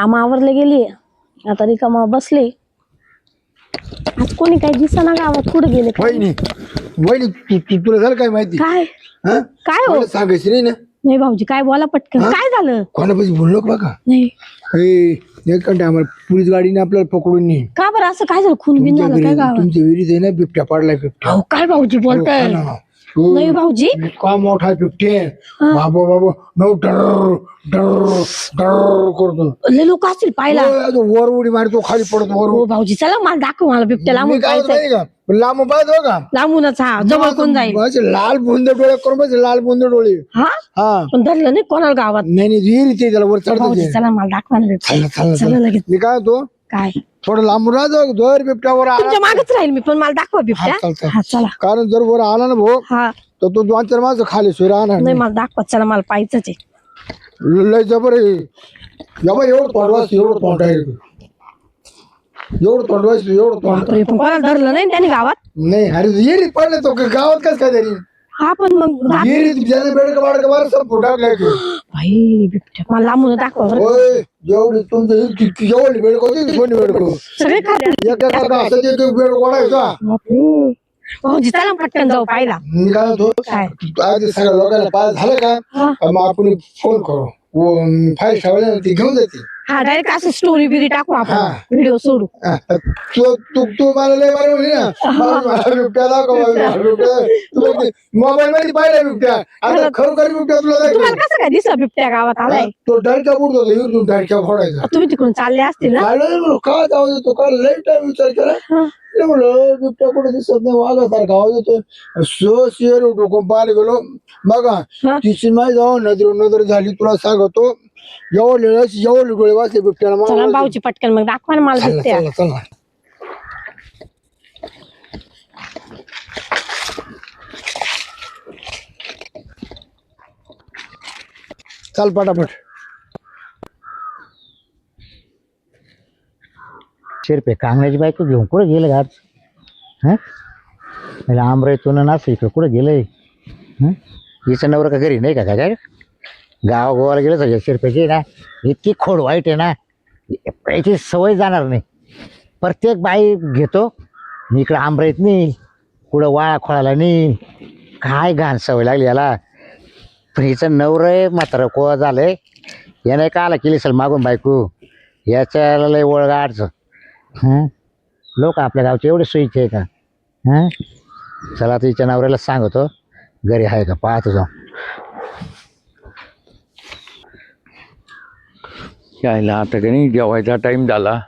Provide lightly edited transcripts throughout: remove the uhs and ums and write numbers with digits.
काम आवरले गेली आता रिकामा बसले. आज कोणी काही दिसेना गावात. कुठे गेले काय? वहिनी वहिनी तुला झालं काय माहिती? काय हा? काय हो? मला सांगायचं नाही ना. नाही भाऊजी काय बोला पटकन. काय झालं? कोणापाशी बोललो का बघा? नाही एक घंटा आम्हाला पोलीस गाडीने आपल्याला पकडून नाही. का बरं असं काय झालं? खून बिन झालं काय गावात? तुमच्या विहिरीत आहे ना बिबट्या पडलाय बिबट्या. अहो काय भाऊजी बोलताय? नाही भाऊजी इतका मोठा बिबट्या बाबा बाबा नऊ डर डर डर करतो. लय लोक असतील पाहिला. वर उडी मारतो खाली पडतो वर. हो भाऊजी चला मला दाखव. मला बिबट्या लांबून पाहायचंय. लांब पाहतो का? लांबूनच. हा जवळ कोण जाईल? लाल बुंद डोळे करून बस लाल बुंद डोळे. हा हा पण धरलं नाही कोणाला गावात? नाही नाही विहिरीत आहे त्याला वर चढतो. भाऊजी चला मला दाखवा ना बिबट्या. चला चला लगेच. मी काय होतो काय थोडं लांबून राहतो दोर बिबट्यावर तुमच्या मागच राहील मी पण मला दाखवा बिबट्या. हा चला. कारण जर वर आला ना भाऊ हा तर तो 2-4 माणसं खाली सोय राहणार नाही मला दाखवा. चला मला पाहायचंच आहे. लय जबर एवढं तोंडवास एवढं तोंड आहे. एवढं तोंडवास एवढं तोंड. बापरे, पण कोणाला धरलं नाही त्यांनी गावात? नाही अरे विहिरीत पडले तो गावात कस काय तरी हा पण मग विहिरीत ज्याने बेडक बाडक बार सब फुटाकले. भाई बिबट्या मला लांबून दाखवा बरं. होय जेवढी तुमचं जेवढी बेडक होती कोणी बेडक सगळे खाली. एक बेड ओढायचा. बापरे. भाऊजी चला पटकन जाऊ पाहिला. मी काय होतो काय आधी सगळ्या लोकांना पास झालं का मग आपण फोन करू. फाईल ठेवले ती घेऊन जाते. हा डायरेक्ट असं स्टोरी बिरी टाकू आपण. व्हिडिओ सोडू. तू मला लय बरं म्हणली ना बिबट्या दाखव मोबाईल मध्ये पाहिला बिबट्या. आता खरोखर बिबट्या तुला तुम्हाला कसं काय दिसला बिबट्या गावात आलाय? तो डायरेक्ट बुडतो इकडून डायरेक्ट फोडायचा. तुम्ही तिकडून चालले असतील ना? का जाऊ देतो का लय टाइम विचार केला. म्हणलं बिबट्या कुठे दिसत नाही वाघासारखा आवाज येतो. सो शेअर डोकून पाहायला गेलो बघा तिची नाही जाऊ नजर झाली तुला सांगतो. एवढे डोळे वाचले बिबट्याला. चला भाऊजी पटकन मग दाखवा ना मला बिबट्या. चला चल पटापट. शिरपे कांगण्याची बायको घेऊन कुठे गेलं गाड? हां आंबराईतून नासं इकडं कुठं गेलंय? हिचं नवरं का घरी नाही का काय? गावाला गेलं सगळ्या शिरप्याची ना इतकी खोड वाईट आहे ना याची सवय जाणार नाही. प्रत्येक बाई घेतो इकडं आंबराईत नाही कुठं वाळा खोळाला नाही. काय घाण सवय लागली याला. पण हिचं नवरं आहे मात्र कोवा झालंय. याने का आला केली असेल मागून बायको. याच्याला लय ओळगा अडचं. लोक आपल्या गावचे एवढे सोयीचे आहे का? चला तिच्या नवऱ्याला सांगतो घरी आहे का पाहतो जाऊ. यायला आता का नाही जेवायचा टाइम झाला.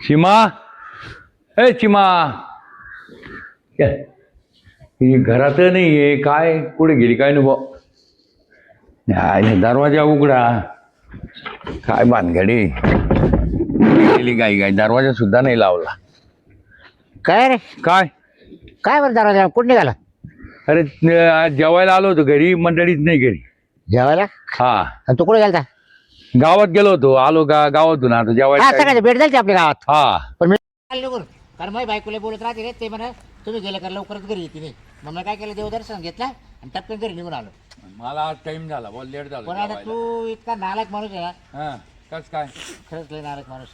सीमा ए सीमा ही घरात नाही आहे काय कुठे गेली काय नको. दरवाजा उघडा काय भानगडी गेली गाई दरवाजा सुद्धा नाही लावला. काय रे काय काय बरं दरवाजा कुठं निघाला? अरे आज जेवायला आलो होतो घरी मंडळीच नाही घरी जेवायला. हा आणि तू कुठे गेलता? गावात गेलो होतो आलो गावातून आता जेवायला. सगळ्याची भेट झाली आपल्या गावात. हा पण मी कारण माझी बायकोला बोलत राहते रे ते म्हणा तुम्ही गेले का लवकरच घरी येते नाही. मग मी काय केलं देवदर्शन घेतला आणि टपकन घरी निघून आलो. मला आज टाइम झाला बोल लेट झाला. पण आता तू इतका नालायक माणूस आहे ना. हा कस काय खरंच लय नालायक माणूस.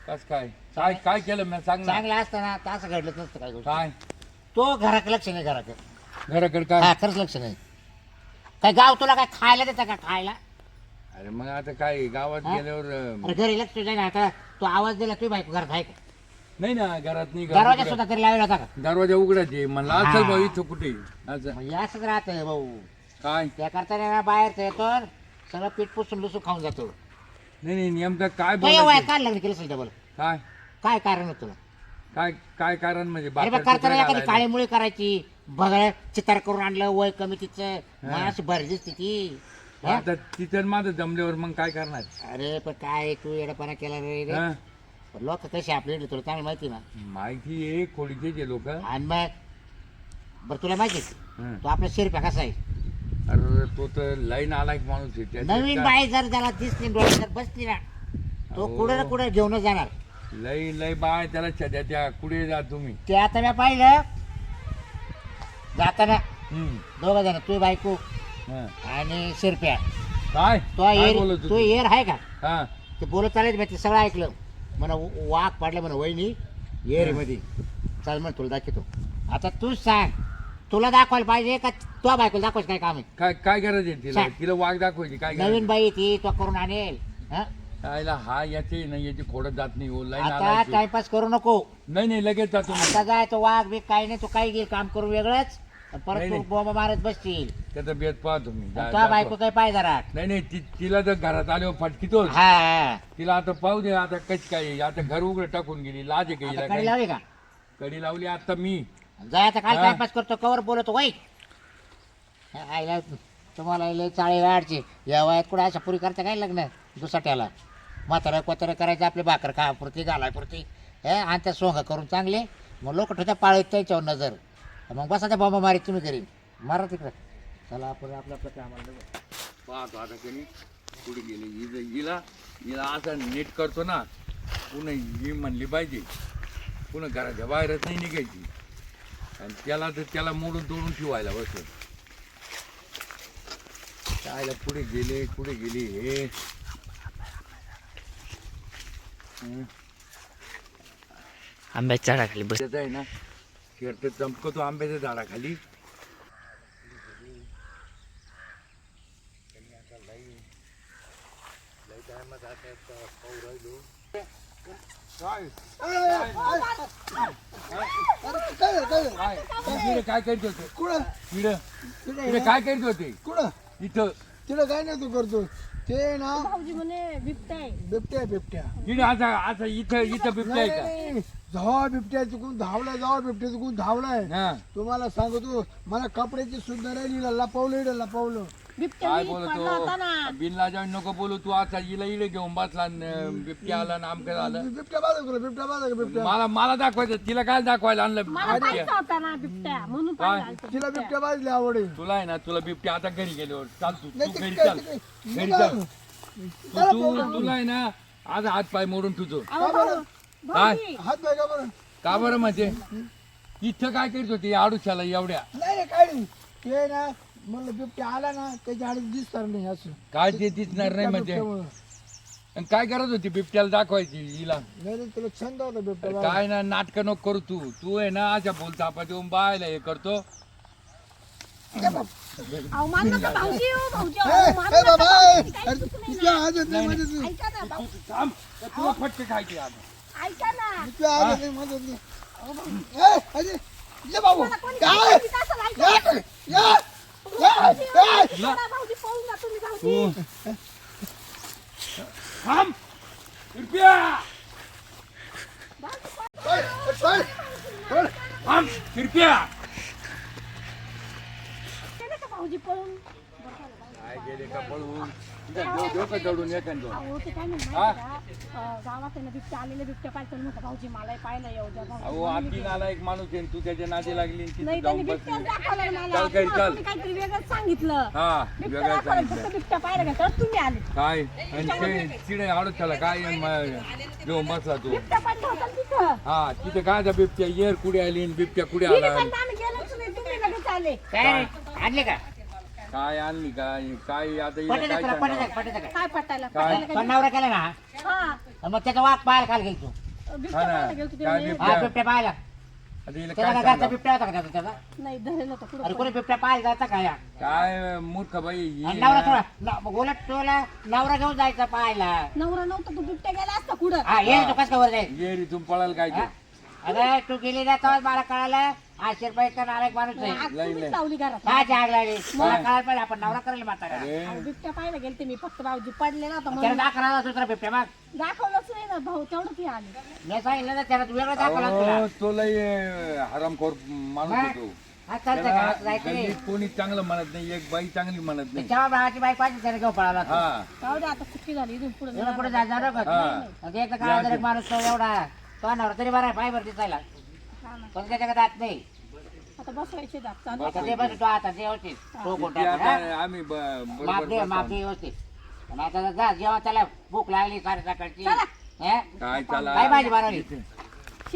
कस काय काय काय केलं मी सांग ना. चांगला असताना तर असं घडलंच नसतं काय गोष्ट. काय तो घराकडे लक्ष नाही घराकडे. घराकडे काय हा खरंच लक्ष नाही. काय गाव तुला काय खायला देतं का खायला? अरे मग आता काय गावात गेल्यावर अरे घरी लक्ष नाही ना. आता तो आवाज दिला तुम्ही बायको घरात आहे का? नाही ना घरात नाही दरवाजा सुद्धा तरी लावला होता का? दरवाजा उघडायचे म्हणलं असेल भाऊ इथं कुठे असं मग हे असंच राहतंय भाऊ. काय त्या करता बाहेर येतो सगळं पीठ पुसून लुसून खाऊन जातो. नाही नेमकं काय तो या वयात बोलायचं काय लग्न केलं असेल डबल? काय काय कारण होतं तुला? काय काय कारण म्हणजे अरे मग करताना एखादी काळीमुळे करायची बघा चितार करून आणलं वय कमी तिचं अशी भरजीच ती. आता तिथं माझं जमल्यावर मग काय करणार. अरे पण काय तू येडपणा केला रे. हा? लोक कसे आपले तुला चांगली माहिती ना. माहिती आहे खोडीचे लोक. आणि मग बरं तुला माहिती तो आपला शिरप्या कसा आहे? अरे तो तर लाईन आला एक माणूस आहे त्याच्यात नवीन काय- बाई जर त्याला दिसली डोळ्यात जर बसली ना तो कुठे ना कुठे घेऊनच जाणार. लई बाय त्याला त्या कुठे जा तुम्ही. ते आता मी पाहिलं जाताना हम्म. दोघं जण तू बायको हा. आणि शिरप्या. काय तो काय एअर बोलत तो होती? एअर आहे का? हा ते बोलत चालायचं मी ते सगळं ऐकलं म्हणा वाघ पाडलं म्हणा वहिनी येरीमध्ये चाल म्हण तुला दाखवतो आता तूच सांग तुला दाखवायला पाहिजे का तुला बायकोला दाखवायचं काय काम आहे काय काय करायचं तिला सांग. तिला वाघ दाखवायची काय नवीन बाई ती तो करून आणेल हं? करायला हा याचे नाही याची खोडत जात नाही हो लाईन आता आलायची. टाइमपास करू नको नाही नाही लगेच जातो मी. आता जाय तो वाघ बी काही नाही तू काही घेईल काम करू वेगळंच आणि परत नाही, तू नाही. बोंब मारत बसतील त्याचा बेत पाहतो मी तुझ्या बायको काही पाहिजे जरा नाही नाही तिला जर घरात आल्यावर फटकीतो हा तिला आता पाहू दे आता कशी काय आता घर उघडं टाकून गेली लाज आहे आता का कडी लावली का कडी लावली आता मी जाय आता काल हा. टाइमपास करतो कवर बोलतो वाईट आईला तुम्हाला लय चाळी गाडची या वयात कुठे अशा पुरी करता काय लग्न दुसऱ्याला म्हातारा कोतारा करायचं आपले भाकर खापुरती घालायपुरती हे आणि त्या सोंग करून चांगले मग लोक ठेवत्या पाळीत त्याच्यावर नजर मग बसा त्या बॉम्बा मारीत तुम्ही घरी मारा तिकडं चला आपण आपलं आपलं कामाला जाऊ. पाहतो आता कधी कुठे गेली हिला हिला असं नीट करतो ना पुन्हा ही म्हणली पाहिजे पुन्हा घराच्या बाहेरच नाही निघायची आणि त्याला तर त्याला मोडून तोडून ठेवायला बसलं कायला पुढे गेले कुठे गेली हे आंब्याच्या झाडाखाली बस त्याचं आहे ना शेरत चमकतो आंब्याच्या झाडाखाली काय करीत होते कुठं तिकडे काय करीत होते कुठं इथं तिला काय नाही तू करतो ते ना भाऊजी म्हणे बिबटाय बिबट्या बिबट्या तिकडे आता आता इथं बिबट्या आहे का जावा बिबट्या चुकून धावलाय जावा बिबट्या चुकून धावलाय हा तुम्हाला सांगतो मला कपड्याची सुद्धा राहिली लपवलं लपवलं बिबट्या काय विहिरीत पडला होता ना बोलतो बिनला जाऊन नको बोलू तू आता हिला इडे घेऊन बसला बिबट्या आला ना आमचं झालं बिबट्या बाजा बिबट्या मला दाखवायचं तिला काय दाखवायला आणलं मला बिबट्या पाहिजे होता ना बिबट्या म्हणून काय? पाहिलं आलतं तिला बिबट्या. बिबट्या बाजली आवड आहे तुला आहे ना तुला बिबट्या आता घरी गेल्यावर चाल तू नाही तू ते घरी काय- चाल ते काय- घरी नका. चाल तुला आहे ना आज हात पाय मोडून तुझं अहो, भाऊ- भाऊजी, हात पाय का बरं का बरं म्हणजे इथं काय करीत होती आडूशाला एवढ्या नाही रे काय नाही ते ना म्हणलं बिबट्या आला ना त्याच्या आधी दिसणार नाही असं काय ते दिसणार नाही म्हणजे बिबट्यामुळं. आणि काय करत होती बिबट्याला दाखवायची हिला नाही रे, तुला छंद होता बिबट्या काय ना नाटक नको करू तू आहे ना अशा बोलता आपण देऊन बायला हे करतो अहो, मान नका भाऊजी, हो, भाऊजी, अहो, ए, मान ए, नका, बाबा, भाऊजी, ए, काही अरे, चुकलं नाही तिच्या ना. हातात नाही, माझ्यात नाही. ऐका ना भाऊ थांब तुला फटके खायचे आता ऐका ना तिच्या हातात नाही, माझ्यात नाही. ए, अरे, ये बाबू मला कोणी काय? सांगितलं असं नाही या, का? या, या, या. चला, भाऊजी पळून जा तुम्ही भाऊजी तू थांब रुपया पळ, पळ, पळ. थांब रुपया गेले का भाऊजी पळून काय गेले का पळून देऊ का जडून एखादं अहो ते काय म्हणत हा? गावात आहे ना बिबट्या आलेले बिबट्या पाहिजे म्हणतो भाऊजी मलाही पाहिलं येऊ द्या भाऊजी. अहो आधी नाला एक माणूस आहे तू त्याच्या नादी लागली आणि तिथे नाही जाऊन त्यांनी बसली बिबट्या दाखवलं मला चल घरी तुम्हाला चल. कोणी काहीतरी वेगळंच सांगितलं हा बिबट्या वेगळं दाखवलं सांगितलं फक्त बिबट्या पाहिलं का तर तुम्ही आले काय आणि ते चिडे आडू त्याला काय घेऊन बसला तू बिबट्या पाहिजे होता ना तिथं हा तिथे काय त्या बिबट्या येर कुठे आली आणि बिबट्या कुठे तिने आला पण आम्ही गेलोच नाही तुम्ही लगेच आले काय आणले का काय आणली काय काय आता हिला पटत काय का सांगावं? पटत का काय पटायला काय? पटायला पण काय? नवरा केला ना हा मग त्याचा वाघ पाहायला काल गेली तू बिबट्या हा ना. पाहायला गेलतो काय तेव्हा बिबट्या? हा बिबट्या पाहायला आता हिला त्याला काय का घरचा सांगावं? बिबट्या होता का त्याचा त्याचा नाही धरेल होतं अरे पुढं कोणी बिबट्या पाहायला जायचा का या काय मूर्ख बाई ही आणि नवरा ना. थोडा उलट तुला नवरा घेऊन जायचा पाहायला नवरा नव्हता तो बिबट्या गेला असता कुठं हा ये तू कसं वर जाईल येर इथून पळायला काय ते? अरे तू गेली ना तेव्हाच मला कळालं आश्चर्य पाहिजे नालायक माणूस आहे आग लई, तुम्हीच लई. लावली घरात काय जाग लागली मला कळायला पाहिजे आपण नवरा करेल म्हातारा अरे अहो, बिबट्या पाहायला गेलते मी फक्त भाऊजी पडले ना तर त्याला म्हणून दाखवला दुसरा बिबट्या मग दाखवलंच नाही ना भाऊ तेवढंच हे आले मी सांगितलं ना त्याला वेगळं दाखवला तुला अहो, तो लय हरामखोर माणूस मग? होतो हा चालतं का त्याला असं जायचं नाही गल्लीत कोणी चांगलं म्हणत नाही एक बाई चांगली म्हणत नाही तेव्हा भावाची बाईक पाहिजे त्याने घेऊन पळाला तो. हा जाऊ दे आता चुकी झाली इथून पुढे एवढं पुढे जायचं नको हा. आणि एक काळा जर एक माणूस तो एवढा तो नवरा तरी बरा आहे पाय बरं दिसायला पण त्याच्या जात नाही आता बसवायचे दात चालू आता ते बस तो आता ते व्यवस्थित तो ती गोटा आता आम्ही माप बरोबर दे माप बसतो. दे व्यवस्थित आणि आता जा जेव्हा त्याला भूक लागली सारे सकाळची हे? काय चला काय भाजी बनवली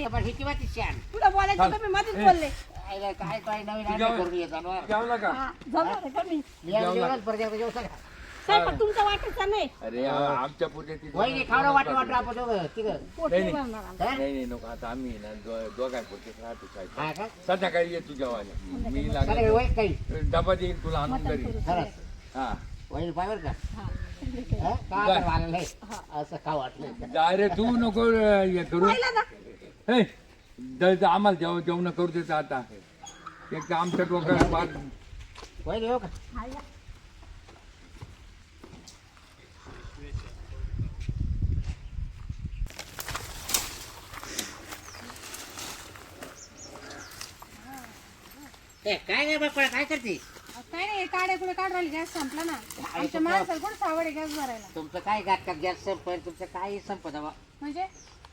पण ही किंवा ती शान पुढे बोलायचं तुम्ही मध्येच बोलले काय काय काय नवीन जेवण- करून ये जनावर जेवला का हा, जमणार आहे का मी मी आज जेवणाच परत एकदा जेवू सका. स्वयंपाक तुमचा वाटायचा नाही. अरे आमच्या पुढे वहिनी खावलं वाटलं वाटलं आपण दोघं तिघं. पोट नाही, नाही नाही. भरणार आमचं. हा? नाही नको आता आम्ही ना दोघांपुरते राहतो काय हा का? संध्याकाळी ये तुझ्या वाल्या मी संध्याकाळी लागेल वय काही डबा देईन तुला आणून घरी खरंच हा वहिनी पाहिजे का हा. हा? का तर मला नाही असं का वाटलं जा रे तू नको हे करू पाहिलं ना? हे, आम्हाला जेवण करू देत आता एक तर आमच्या डोक्याला पाच वहिनी येऊ का हा, या. ए, काय नाही बापा काय करते काय नाही काड्या कुठे काढ राहिली गॅस संपला ना आमच्या माणसाला कोण सावड आहे गॅस भरायला तुमचं काय गाठ गॅस संपत तुमचं काही संपत बा म्हणजे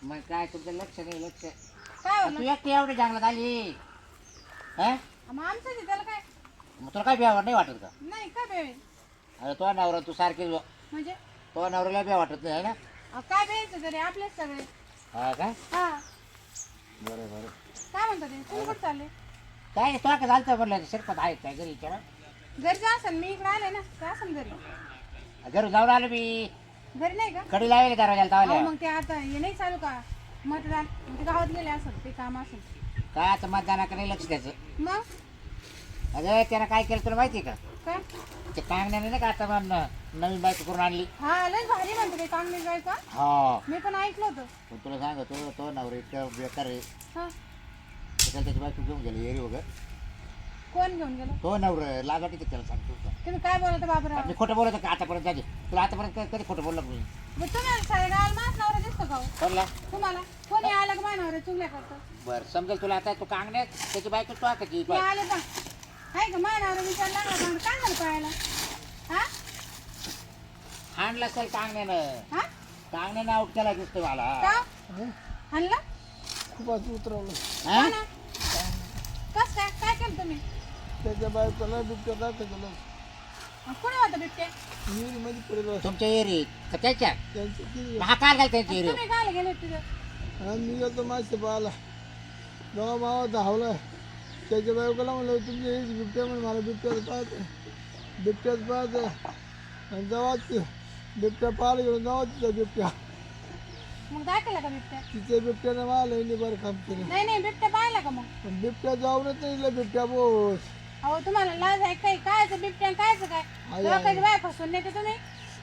मग काय तुमचं लक्ष नाही लक्ष काय तू होलं एकटी एवढी जंगलात आली हा मग आमचं आहे त्याला काय मग तुला काय बिया नाही वाटत का नाही काय बेवे अरे तो नवरा तू सारखी म्हणजे तो नवऱ्याला बिया वाटत नाही है ना काय बेयचं तरी आपलेच सगळे हा काय हा बरं बरं काय म्हणतात ते तुम्ही कुठं चालले काय तुला काय झालं म्हणलं शिरपत आहेत काय घरी विचारा घरी जा असेल मी इकडे आले ना ते असेल घरी घरून जाऊन आलो मी घरी नाही का कडी लावेल दरवाजाला अहो, तावल्या मग ते आता हे नाही चालू का मतदान ते गावात गेले असेल ते काम असेल काय आता मतदानाकडे नाही लक्ष द्यायचं मग अगं त्यानं काय केलं तुला माहिती आहे काय का ते कांगण्याने नाही का आता मग नवीन बाईक करून आणली हा लय भारी म्हणतो ते कांगणे जाय का हा मी पण ऐकलं होतं पण तुला सांगतो तो नवरा इतकं बेकार आहे हा त्याला त्याची बायको घेऊन गेली एरी वगैरे कोण घेऊन गेलो तो नवरा लागत तिथे त्याला सांगतो तुम्ही काय बोलता बाबराव मी खोटं बोलत का आतापर्यंत जाते तुला आतापर्यंत कधी खोटं बोललं मी मग तुम्ही सारे गावाला माझ नवरा दिसतो का हो? बोलला तुम्हाला कोणी आलं का माझ्या नवरा चुगल्या करतो बरं समजेल तुला आता तू कांगण्यात त्याची बायको तो आकाची ते आले का आहे का माझ्या नवरा विचार लागला का काय झालं पाहायला हा हाणलं असेल कांगण्यानं हा कांगण्यानं आउट केला दिसतो मला का आणलं खूप असं उतरवलं हा? हो ना कस काय काय केलं तुम्ही त्याच्या बायकोला बिबट्या दाखवलं कुठे होतं बिबटे मध्ये पडलं तुमच्या एरी का त्याच्या त्यांचं किती हा काल घाल त्यांच्या एरी तुम्ही काय गेले तिथं आणि मी गेलो मासे पाहायला जेव्हा मावा धावला त्याच्या बायकोला म्हणलं तुमच्या हेच बिबट्या म्हणून मला बिबट्याच पाहते आणि जेव्हा बिबट्या पाहायला गेलो जेव्हा तिचा बिबट्या मग दाखवला का बिबट्या तिच्या बिबट्यानं मला लई बरं काम केलं नाही नाही बिबट्या पाहिला का मग पण बिबट्या जाऊनच नाही दिलं बिबट्या बोस अहो तुम्हाला लाज आहे काही कायचं बिबट्या कायचं काय लोकांची बाय फसवून नेते तुम्ही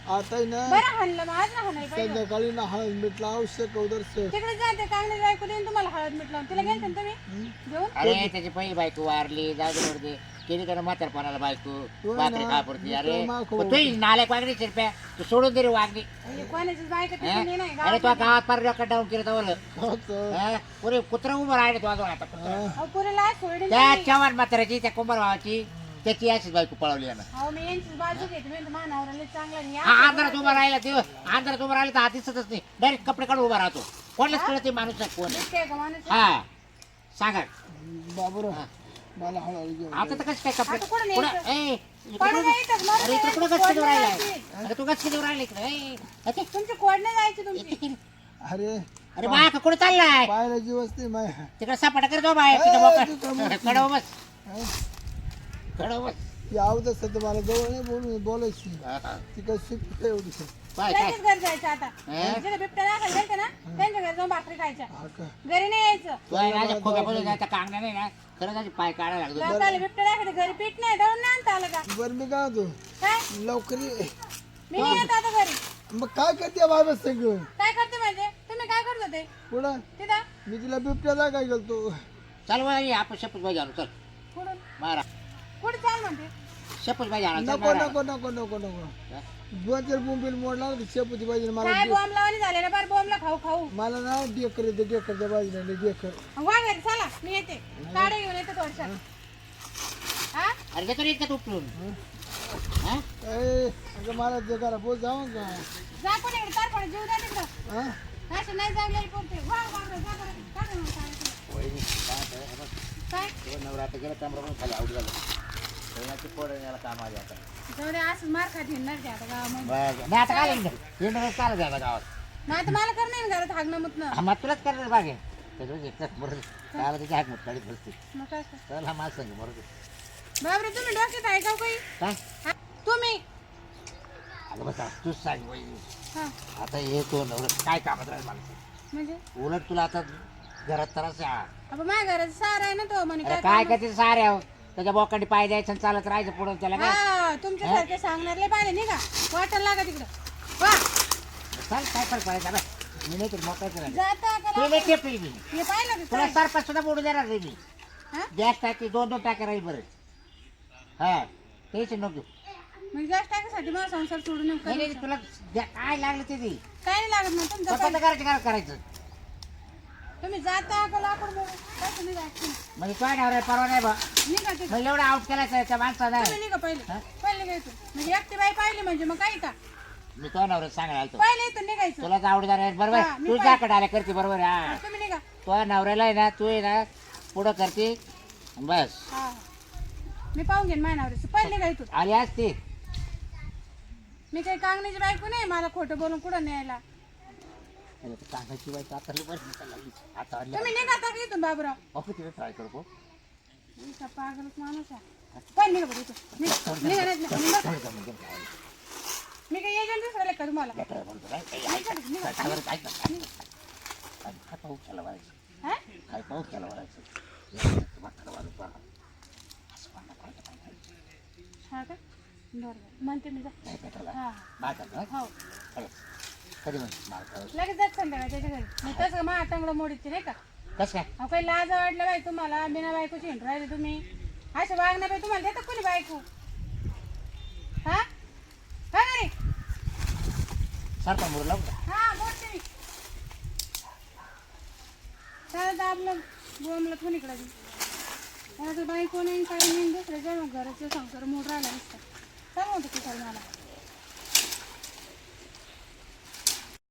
आता ना बरं हाणलं मग आज ना हाणायला पाहिजे संध्याकाळी ना हळद मिटला आवश्यक उदरस तिकडे जाते कांगणे बायको देईन तुम्हाला हळद मीठ लावून तिला गेलते ना तुम्ही घेऊन अरे त्याची पहिली बायको वारली जाऊ दे वरती केली त्यानं म्हातारपणाला बायको भाकरी खापुरती अरे पण तू नालायक वागणी शिरप्या तू सोडून दे रे वागणी हे कोणाचीच बायका हा? तिथे नाही अरे तो गावात पार डोक्यात डाऊन केलं हो तर पुरे कुत्रा उभं राहिले तो अजून आता कुत्रं. अहो पुरेला सोडून त्या चव्हाण म्हाताऱ्याची त्या कुंभार भावाची त्याची अशीच बायको पळवली यानं अहो मी यांची बाजू घेते मी मानावराला चांगला नाही हा अंधारात उभा राहिला ते अंधारात उभा राहिला तर हा दिसतच नाही डायरेक्ट कपडे काढून उभा राहतो कोणालाच कळत नाही माणूस नाही कोण आहे. बिबट्या का माणूस हा सांगा बाबूराव मला हळद घेऊन आता तर कसं काय कपडे आता कुठं कुठं- न्यायचं? ए, पडून इकडं- यायचं, मरून अरे इकडे कुठं यायचं, गचकीवर राहिलाय पडून अरे तू गचकीवर राहिला इकडे ए, अरे, तुमची कोड नाही जायची तुमची अरे अरे बा का कुठे चाललाय पाहायला जीवच नाही माय तिकडे सपाटा करतो बाहेर तिकडे मोकळं. कडव बस कडव बस ती आवडत असतं तर मला जवळ नाही बोलायची हा, हा. ती काय शिकते एवढी काय काय त्यांच्याच घरी जायचं आता हा? जिथे बिबट्या दाखल गेलते ना त्यांच्या घरी जाऊन भाकरी खायच्या हा का घरी नाही यायचं तू आहे ना खोब्या बोलून जायचा कांगण्या नाही ना खरंच आज पाय काढायला लागतो लोकांना बिबट्या दाखल घरी पीठ नाही दळून नाही आणता आलं का बरं मी काय होतो काय लवकर ये. मी नाही येत आता घरी मग काय करते बाबा संग काय करते म्हणजे तुम्ही काय करत होते पुढं तिथं मी तिला बिबट्याला काय गेलतो चल बा ये, आपण शपथ भाई आणू चल कुठून मारा कुठे चाल म्हणते शपथ भाई आणू चल नको मारा. नको नको नको नको दोन चार बोंबील मोडला शेपूची पाहिजे मला काय बॉम्ब लावणी झालेला बार बॉम्बला खाऊ खाऊ मला ना डेकर दे डेकर पाहिजे डेकर वा घरी चला मी येते काढे घेऊन येते थोडशा हा अरे घेतो रे इतकं उपटून हा ए अगं मला ते करा बोल जाऊ का जा कोणी इकडे तार पडे जीव द्या तिकडं हा असं नाही जागलेली पोरते वा बाबा जा बरं काढ मग काय वहिनी, काय होतं, हे बघ, काय तो नवरा आता गेला कमरा खाली आउट झालं वहिनीची पोरं याला काम आली आता जाऊ दे असं मार खात हिंडणार ते आता गावामध्ये बरं नाही आता काय इंडोर चालत आहे आता गावात मग आता मला कर नाही घरात हागणं मुतणं हा मग तुलाच करणार बागे त्याच्यावर घेतलं बरोबर त्याला त्याची हाक मुत काढीत बसते मग काय कर चल हा माझ सांग बरोबर बाबरे तुम्ही डोक्यात आहे का हो काही काय हा? तुम्ही अगं बसा तूच सांग बाई हा आता हे तो नवरा काय कामात राहील मला म्हणजे उलट तुला आता घरात त्रास आहे हा. अबा माझ्या घराचा सारा आहे ना तो म्हणे अरे काय काय काम- करते सारे हो त्याच्या बोकांडी पाय द्यायचं आणि चालत राहायचं पुढं त्याला काय हा तुमच्यासारखे सांगणारले पाहिले नाही का वाटायला लागा तिकडं वा चाल काय फरक पडायचा बा मी नाही तर मोकायचं नाही जाता का तुला नाही? नाही टेपली मी हे पाहिलं का तुला काय? सरपंच सुद्धा बोलू देणार नाही मी हा? गॅस टाकी 2-2 टाक्या राहील बरं हा तेच नको घेऊ. म्हणजे गॅस टाकायसाठी मला संसार सोडून येऊ नाही का? नाही, तुला काय लागलं ते दे काय नाही लागत ना तुमचं स्वतःचं करायचं काय करायचं तुम्ही जाता का लाकूड बघू काय तुम्ही जायचं म्हणजे काय डावर परवा नाही बा निघा ते मग एवढा आउट केला त्या माणसाला तुम्ही निघा पहिले हा? पहिले निघायचं म्हणजे एकटी बाई पाहिली म्हणजे मग काय का मी तो नवरा सांगायला आलतो पहिले इथून निघायचं तुला तर आवडणार आहे बरोबर हा, मी तू पाहिलं. जाकडे आल्या करते बरोबर हा हा, तुम्ही निघा तो नवऱ्याला आहे ना तू आहे ना पुढं करते बस हा मी पाहून घेईन मायनावरीचं पहिले निघा इथून आली असते मी काही कांगण्याची बायको नाही मला खोटं बोलून कुठं न्यायला सांगायची बाई आता आता तुम्ही निघा आता का इथून बाबूराव बापू तिथे ट्राय करतो इथं पागलच माणूस आहे पहिले निघा बरं इथून निघा नाही निघा. मी काही एजंट दिसले का तुम्हाला हा? काय पाऊस त्याला वरायचं हा का बरं म्हणते मी जा हा हो कधी म्हणतो लगेच जात संध्याकाळी त्याच्या घरी मग तसं मा टांगडं मोडीचे नाही का कसं काय अहो काही लाज वाटलं बाई तुम्हाला बिना बायकोची हिंड राहिले तुम्ही असे वागण्या बाई तुम्हाला देतात कोणी बायको हा का नाही सारखा मुरू लावू हा बोलते मी चालत आपलं गोमला कोणी इकडे आता बायको नाही काही नाही दुसऱ्याच्या घराचं संसार मोड राहिला नसतं काय म्हणतो की मला